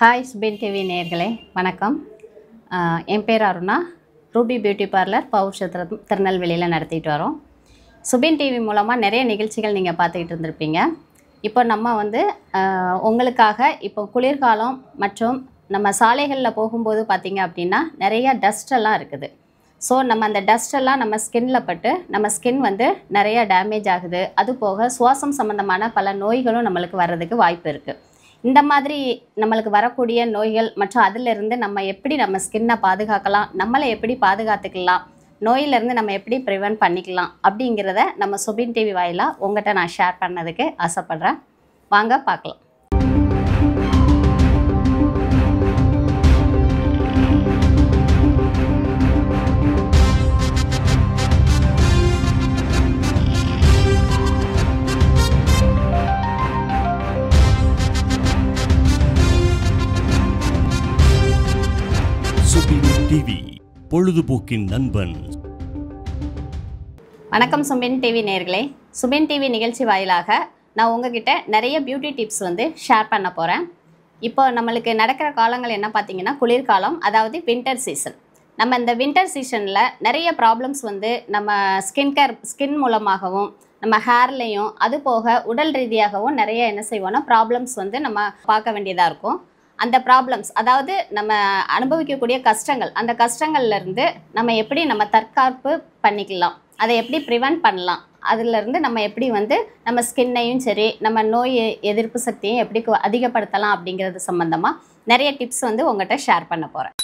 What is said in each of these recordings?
Hi Subin TV நேயர்களே வணக்கம். என் பேர் அருணா. ரூபி பியூட்டி பார்லர் பவுஷத்திரம் திருநெல்வேலியில் நடத்திட்டு வரோம். சுபின் டிவி மூலமாக நிறைய நிகழ்ச்சிகள் நீங்கள் பார்த்துக்கிட்டு இருந்திருப்பீங்க. இப்போ நம்ம வந்து உங்களுக்காக இப்போ குளிர்காலம் மற்றும் நம்ம சாலைகளில் போகும்போது பார்த்திங்க அப்படின்னா நிறைய டஸ்டெல்லாம் இருக்குது. ஸோ நம்ம அந்த டஸ்டெல்லாம் நம்ம ஸ்கின்னில் பட்டு நம்ம ஸ்கின் வந்து நிறைய டேமேஜ் ஆகுது. அது போக சுவாசம் சம்மந்தமான பல நோய்களும் நம்மளுக்கு வர்றதுக்கு வாய்ப்பு இருக்குது. இந்த மாதிரி நம்மளுக்கு வரக்கூடிய நோய்கள் மற்றும் அதிலிருந்து நம்ம எப்படி நம்ம ஸ்கின்னை பாதுகாக்கலாம், நம்மளை எப்படி பாதுகாத்துக்கலாம், நோயிலிருந்து நம்ம எப்படி ப்ரிவென்ட் பண்ணிக்கலாம் அப்படிங்கிறத நம்ம சுபின் டிவி வாயிலாக உங்கள்கிட்ட நான் ஷேர் பண்ணதுக்கு ஆசைப்பட்றேன். வாங்க பார்க்கலாம். டிவி பொழுதுபோக்கின் நண்பன். வணக்கம் சுபின் டிவி நேயர்களே. சுபின் டிவி நிகழ்ச்சி வாயிலாக நான் உங்ககிட்ட நிறைய பியூட்டி டிப்ஸ் வந்து ஷேர் பண்ண போகிறேன். இப்போ நம்மளுக்கு நடக்கிற காலங்கள் என்ன பார்த்தீங்கன்னா குளிர்காலம், அதாவது வின்டர் சீசன். நம்ம இந்த வின்டர் சீசனில் நிறைய ப்ராப்ளம்ஸ் வந்து நம்ம ஸ்கின் மூலமாகவும் நம்ம ஹேர்லேயும் அது போக உடல் ரீதியாகவும் நிறைய என்ன செய்வோம்னா ப்ராப்ளம்ஸ் வந்து நம்ம பார்க்க வேண்டியதாக இருக்கும். அந்த ப்ராப்ளம்ஸ், அதாவது நம்ம அனுபவிக்கக்கூடிய கஷ்டங்கள், அந்த கஷ்டங்கள்லேருந்து நம்ம எப்படி நம்ம தற்காப்பு பண்ணிக்கலாம், அதை எப்படி ப்ரிவென்ட் பண்ணலாம், அதிலேருந்து நம்ம எப்படி வந்து நம்ம ஸ்கின்னையும் சரி நம்ம நோய் எதிர்ப்பு சக்தியும் எப்படி அதிகப்படுத்தலாம் அப்படிங்கிறது சம்மந்தமாக நிறைய டிப்ஸ் வந்து உங்கள்கிட்ட ஷேர் பண்ண போகிறேன்.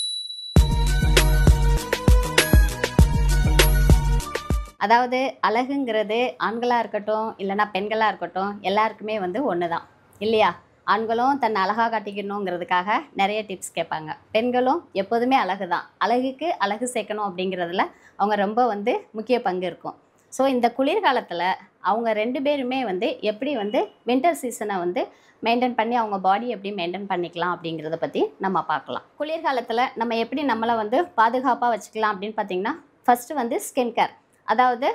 அதாவது அழகுங்கிறது ஆண்களாக இருக்கட்டும் இல்லைனா பெண்களாக இருக்கட்டும் எல்லாருக்குமே வந்து ஒன்று தான் இல்லையா? ஆண்களும் தன்னை அழகாக காட்டிக்கணுங்கிறதுக்காக நிறைய டிப்ஸ் கேட்பாங்க. பெண்களும் எப்போதுமே அழகு தான், அழகுக்கு அழகு சேர்க்கணும் அப்படிங்கிறதுல அவங்க ரொம்ப வந்து முக்கிய பங்கு இருக்கும். ஸோ இந்த குளிர்காலத்தில் அவங்க ரெண்டு பேருமே வந்து எப்படி வந்து வின்டர் சீசனை வந்து மெயின்டைன் பண்ணி அவங்க பாடி எப்படி மெயின்டைன் பண்ணிக்கலாம் அப்படிங்கிறத பற்றி நம்ம பார்க்கலாம். குளிர்காலத்தில் நம்ம எப்படி நம்மளை வந்து பாதுகாப்பாக வச்சுக்கலாம் அப்படின்னு பார்த்திங்கன்னா ஃபஸ்ட்டு வந்து ஸ்கின் கேர், அதாவது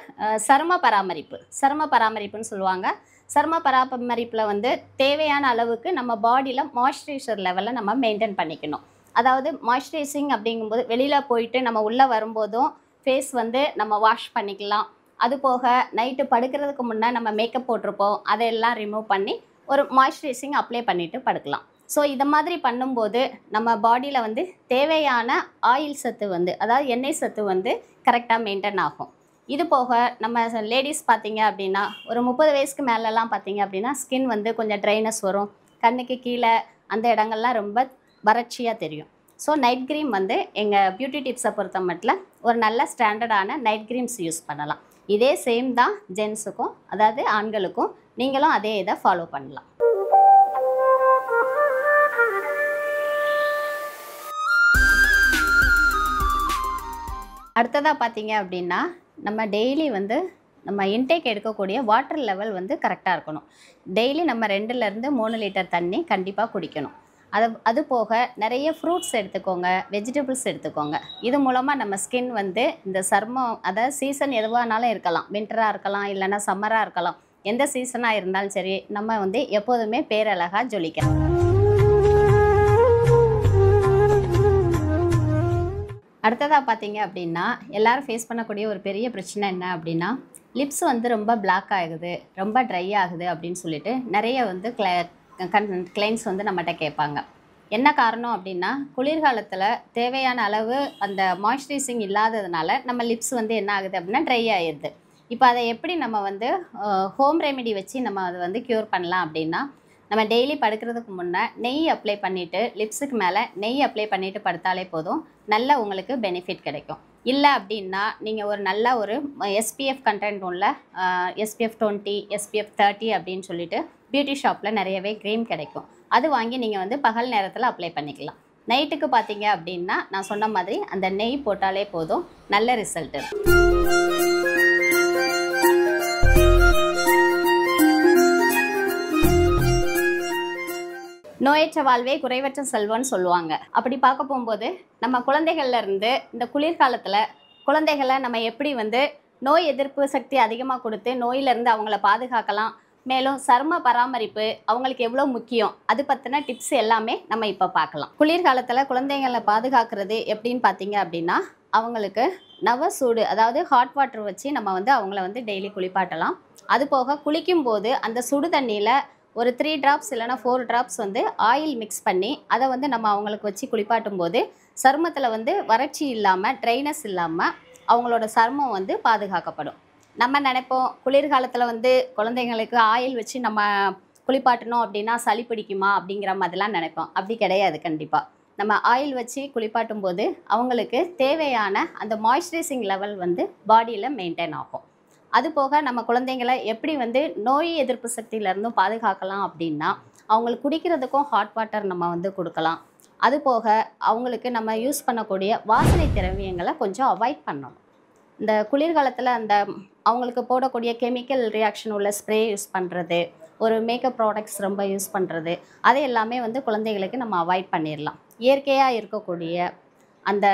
சரும பராமரிப்புன்னு சொல்லுவாங்க. சரும பராமரிப்பில் வந்து தேவையான அளவுக்கு நம்ம பாடியில் மாய்ஸ்சரைசர் லெவலில் நம்ம மெயின்டைன் பண்ணிக்கணும். அதாவது மாய்ஸ்சரைசிங் அப்படிங்கும்போது வெளியில் போயிட்டு நம்ம உள்ளே வரும்போதும் ஃபேஸ் வந்து நம்ம வாஷ் பண்ணிக்கலாம். அது போக நைட்டு படுக்கிறதுக்கு முன்னே நம்ம மேக்கப் போட்டிருப்போம், அதையெல்லாம் ரிமூவ் பண்ணி ஒரு மாய்ஸ்சரைசிங் அப்ளை பண்ணிவிட்டு படுக்கலாம். ஸோ இதை மாதிரி பண்ணும்போது நம்ம பாடியில் வந்து தேவையான ஆயில் சத்து வந்து, அதாவது எண்ணெய் சத்து வந்து கரெக்டாக மெயின்டைன் ஆகும். இது போக நம்ம லேடிஸ் பார்த்திங்க அப்படின்னா ஒரு 30 வயசுக்கு மேலெலாம் பார்த்திங்க அப்படின்னா ஸ்கின் வந்து கொஞ்சம் ட்ரைனஸ் வரும், கண்ணுக்கு கீழே அந்த இடங்கள்லாம் ரொம்ப வறட்சியாக தெரியும். ஸோ நைட் க்ரீம் வந்து எங்கள் பியூட்டி டிப்ஸை பொறுத்த மட்டும் ஒரு நல்ல ஸ்டாண்டர்டான நைட் க்ரீம்ஸ் யூஸ் பண்ணலாம். இதே சேம் தான் ஜென்ஸுக்கும், அதாவது ஆண்களுக்கும். நீங்களும் அதே இதை ஃபாலோ பண்ணலாம். அடுத்ததாக பார்த்திங்க அப்படின்னா நம்ம டெய்லி வந்து நம்ம இன்டேக் எடுக்கக்கூடிய வாட்டர் லெவல் வந்து கரெக்டாக இருக்கணும். டெய்லி நம்ம 2லேருந்து 3 லிட்டர் தண்ணி கண்டிப்பாக குடிக்கணும். அது போக நிறைய ஃப்ரூட்ஸ் எடுத்துக்கோங்க, வெஜிடபிள்ஸ் எடுத்துக்கோங்க. இது மூலமாக நம்ம ஸ்கின் வந்து இந்த சருமம், அதாவது சீசன் எதுவானாலும் இருக்கலாம், வின்டராக இருக்கலாம் இல்லைனா சம்மராக இருக்கலாம், எந்த சீசனாக இருந்தாலும் சரி நம்ம வந்து எப்போதுமே பேரழகாக ஜொலிக்கலாம். அடுத்ததாக பார்த்தீங்க அப்படின்னா எல்லோரும் ஃபேஸ் பண்ணக்கூடிய ஒரு பெரிய பிரச்சனை என்ன அப்படின்னா லிப்ஸ் வந்து ரொம்ப பிளாக் ஆகுது, ரொம்ப ட்ரை ஆகுது அப்படின்னு சொல்லிட்டு நிறைய வந்து கிளைண்ட்ஸ் வந்து நம்மகிட்ட கேட்பாங்க. என்ன காரணம் அப்படின்னா குளிர்காலத்தில் தேவையான அளவு அந்த மாய்ஸ்சரைசிங் இல்லாததுனால நம்ம லிப்ஸ் வந்து என்ன ஆகுது அப்படின்னா ட்ரை ஆகிடுது. இப்போ அதை எப்படி நம்ம வந்து ஹோம் ரெமெடி வச்சு நம்ம அதை வந்து க்யூர் பண்ணலாம் அப்படின்னா நம்ம டெய்லி படுக்கிறதுக்கு முன்னே நெய் அப்ளை பண்ணிவிட்டு லிப்ஸுக்கு மேலே நெய் அப்ளை பண்ணிவிட்டு படுத்தாலே போதும், நல்ல உங்களுக்கு பெனிஃபிட் கிடைக்கும். இல்லை அப்படின்னா நீங்கள் ஒரு நல்ல ஒரு எஸ்பிஎஃப் கண்டென்ட் உள்ள SPF 20 SPF 30 அப்படின்னு சொல்லிட்டு பியூட்டி ஷாப்பில் நிறையவே க்ரீம் கிடைக்கும். அது வாங்கி நீங்கள் வந்து பகல் நேரத்தில் அப்ளை பண்ணிக்கலாம். நைட்டுக்கு பார்த்தீங்க அப்படின்னா நான் சொன்ன மாதிரி அந்த நெய் போட்டாலே போதும், நல்ல ரிசல்ட் இருக்கும். நோயற்ற வாழ்வே குறைவற்ற செல்வம்னு சொல்லுவாங்க. அப்படி பார்க்க போகும்போது நம்ம குழந்தைகள்ல இருந்து இந்த குளிர்காலத்தில் குழந்தைகளை நம்ம எப்படி வந்து நோய் எதிர்ப்பு சக்தி அதிகமாக கொடுத்து நோயிலிருந்து அவங்கள பாதுகாக்கலாம், மேலும் சரும பராமரிப்பு அவங்களுக்கு எவ்வளோ முக்கியம், அது பற்றின டிப்ஸ் எல்லாமே நம்ம இப்போ பார்க்கலாம். குளிர்காலத்தில் குழந்தைங்களை பாதுகாக்கிறது எப்படின்னு பார்த்தீங்க அப்படின்னா, அவங்களுக்கு நவசூடு அதாவது ஹாட் வாட்டர் வச்சு நம்ம வந்து அவங்கள வந்து டெய்லி குளிப்பாட்டலாம். அது போக குளிக்கும்போது அந்த சுடு தண்ணியில் ஒரு 3 ட்ராப்ஸ் இல்லைனா 4 ட்ராப்ஸ் வந்து ஆயில் மிக்ஸ் பண்ணி அதை வந்து நம்ம அவங்களுக்கு வச்சு குளிப்பாட்டும் போது சருமத்தில் வந்து வறட்சி இல்லாமல் ட்ரைனஸ் இல்லாமல் அவங்களோட சருமம் வந்து பாதுகாக்கப்படும். நம்ம நினைப்போம் குளிர்காலத்தில் வந்து குழந்தைங்களுக்கு ஆயில் வச்சு நம்ம குளிப்பாட்டணும் அப்படின்னா சளி பிடிக்குமா அப்படிங்கிற மாதிரிலாம் நினைப்போம். அப்படி கிடையாது. கண்டிப்பாக நம்ம ஆயில் வச்சு குளிப்பாட்டும் போது அவங்களுக்கு தேவையான அந்த மாய்ஸ்சரைசிங் லெவல் வந்து பாடியில் மெயின்டைன் ஆகும். அது போக நம்ம குழந்தைங்களை எப்படி வந்து நோய் எதிர்ப்பு சக்தியிலேருந்தும் பாதுகாக்கலாம் அப்படின்னா, அவங்களுக்கு குடிக்கிறதுக்கும் ஹாட் வாட்டர் நம்ம வந்து கொடுக்கலாம். அது போக அவங்களுக்கு நம்ம யூஸ் பண்ணக்கூடிய வாசனை திரவியங்களை கொஞ்சம் அவாய்ட் பண்ணணும். இந்த குளிர்காலத்தில் அந்த அவங்களுக்கு போடக்கூடிய கெமிக்கல் ரியாக்ஷன் உள்ள ஸ்ப்ரே யூஸ் பண்ணுறது, ஒரு மேக்கப் ப்ராடக்ட்ஸ் ரொம்ப யூஸ் பண்ணுறது, அதை எல்லாமே வந்து குழந்தைகளுக்கு நம்ம அவாய்ட் பண்ணிடலாம். இயற்கையாக இருக்கக்கூடிய அந்த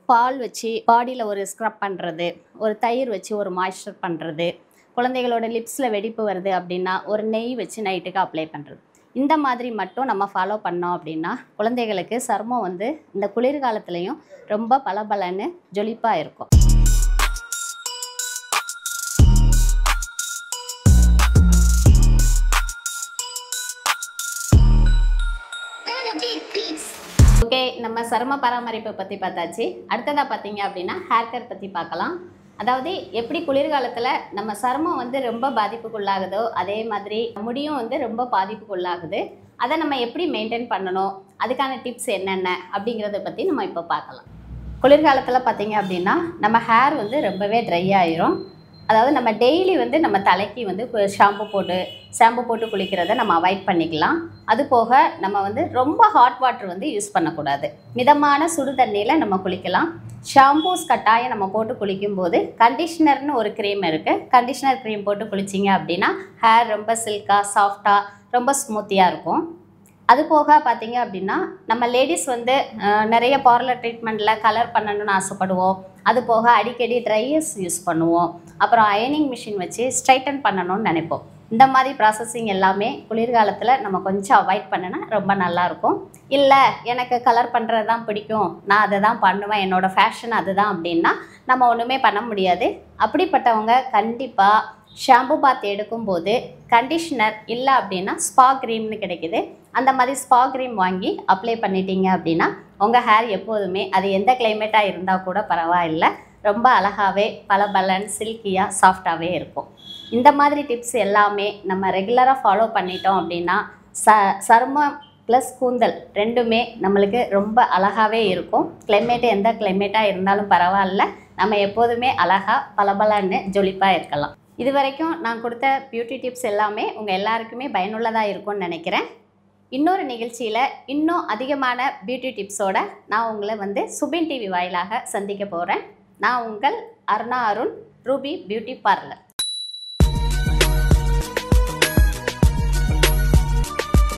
பால் வச்சு பாடியில் ஒரு ஸ்க்ரப் பண்ணுறது, ஒரு தயிர் வச்சு ஒரு மாய்ஸ்சர் பண்ணுறது, குழந்தைகளோட லிப்ஸில் வெடிப்பு வருது அப்படின்னா ஒரு நெய் வச்சு நைட்டுக்கு அப்ளை பண்ணுறது, இந்த மாதிரி மட்டும் நம்ம ஃபாலோ பண்ணோம் அப்படின்னா குழந்தைகளுக்கு சருமம் வந்து இந்த குளிர்காலத்துலேயும் ரொம்ப பளபளன்னு ஜொலிப்பாக இருக்கும். ஓகே, நம்ம சரும பராமரிப்பை பற்றி பார்த்தாச்சு. அடுத்ததாக பார்த்தீங்க அப்படின்னா ஹேர் கேர் பற்றி பார்க்கலாம். அதாவது எப்படி குளிர்காலத்தில் நம்ம சருமம் வந்து ரொம்ப பாதிப்புக்குள்ளாகுதோ அதே மாதிரி முடியும் வந்து ரொம்ப பாதிப்புக்குள்ளாகுது. அதை நம்ம எப்படி மெயின்டைன் பண்ணணும், அதுக்கான டிப்ஸ் என்னென்ன அப்படிங்கிறத பற்றி நம்ம இப்போ பார்க்கலாம். குளிர்காலத்தில் பார்த்தீங்க அப்படின்னா நம்ம ஹேர் வந்து ரொம்பவே ட்ரை ஆயிரும். அதாவது நம்ம டெய்லி வந்து நம்ம தலைக்கு வந்து ஷாம்பு போட்டு குளிக்கிறத நம்ம அவாய்ட் பண்ணிக்கலாம். அது போக நம்ம வந்து ரொம்ப ஹாட் வாட்டர் வந்து யூஸ் பண்ணக்கூடாது. மிதமான சுடு தண்ணியில் நம்ம குளிக்கலாம். ஷாம்பூஸ் கட்டாயம் நம்ம போட்டு குளிக்கும்போது கண்டிஷ்னர்னு ஒரு க்ரீம் இருக்குது. கண்டிஷ்னர் க்ரீம் போட்டு குளிச்சிங்க அப்படின்னா ஹேர் ரொம்ப சில்காக சாஃப்டாக ரொம்ப ஸ்மூத்தியாக இருக்கும். அது போக பார்த்தீங்க அப்படின்னா நம்ம லேடிஸ் வந்து நிறைய பார்லர் ட்ரீட்மெண்ட்டில் கலர் பண்ணணும்னு ஆசைப்படுவோம். அது போக அடிக்கடி ட்ரையர்ஸ் யூஸ் பண்ணுவோம். அப்புறம் அயனிங் மிஷின் வச்சு ஸ்ட்ரைட்டன் பண்ணணும்னு நினைப்போம். இந்த மாதிரி ப்ராசஸிங் எல்லாமே குளிர்காலத்தில் நம்ம கொஞ்சம் அவாய்ட் பண்ணினா ரொம்ப நல்லாயிருக்கும். இல்லை எனக்கு கலர் பண்ணுறது தான் பிடிக்கும், நான் அதை தான் பண்ணுவேன், என்னோடய ஃபேஷன் அதுதான் அப்படின்னா நம்ம ஒன்றுமே பண்ண முடியாது. அப்படிப்பட்டவங்க கண்டிப்பாக ஷாம்பு பாத் எடுக்கும்போது கண்டிஷ்னர் இல்லை அப்படின்னா ஸ்பா க்ரீம்னு கிடைக்கிது. அந்த மாதிரி ஸ்பா க்ரீம் வாங்கி அப்ளை பண்ணிட்டீங்க அப்படின்னா உங்கள் ஹேர் எப்போதுமே அது எந்த கிளைமேட்டாக இருந்தால் கூட பரவாயில்லை, ரொம்ப அழகாகவே பளபளன்னு சில்கியாக சாஃப்டாகவே இருக்கும். இந்த மாதிரி டிப்ஸ் எல்லாமே நம்ம ரெகுலராக ஃபாலோ பண்ணிட்டோம் அப்படின்னா சருமம் ப்ளஸ் கூந்தல் ரெண்டுமே நம்மளுக்கு ரொம்ப அழகாகவே இருக்கும். கிளைமேட்டு எந்த கிளைமேட்டாக இருந்தாலும் பரவாயில்ல, நம்ம எப்போதுமே அழகாக பளபளன்னு ஜொலிப்பாக இருக்கலாம். இது வரைக்கும் நான் கொடுத்த பியூட்டி டிப்ஸ் எல்லாமே உங்கள் எல்லாருக்குமே பயனுள்ளதாக இருக்கும்னு நினைக்கிறேன். இன்னொரு நிகழ்ச்சியில் இன்னும் அதிகமான பியூட்டி டிப்ஸோடு நான் உங்களை வந்து சுபின் டிவி வாயிலாக சந்திக்க போகிறேன். நான் உங்கள் Aruna Arun, Ruby beauty parlour.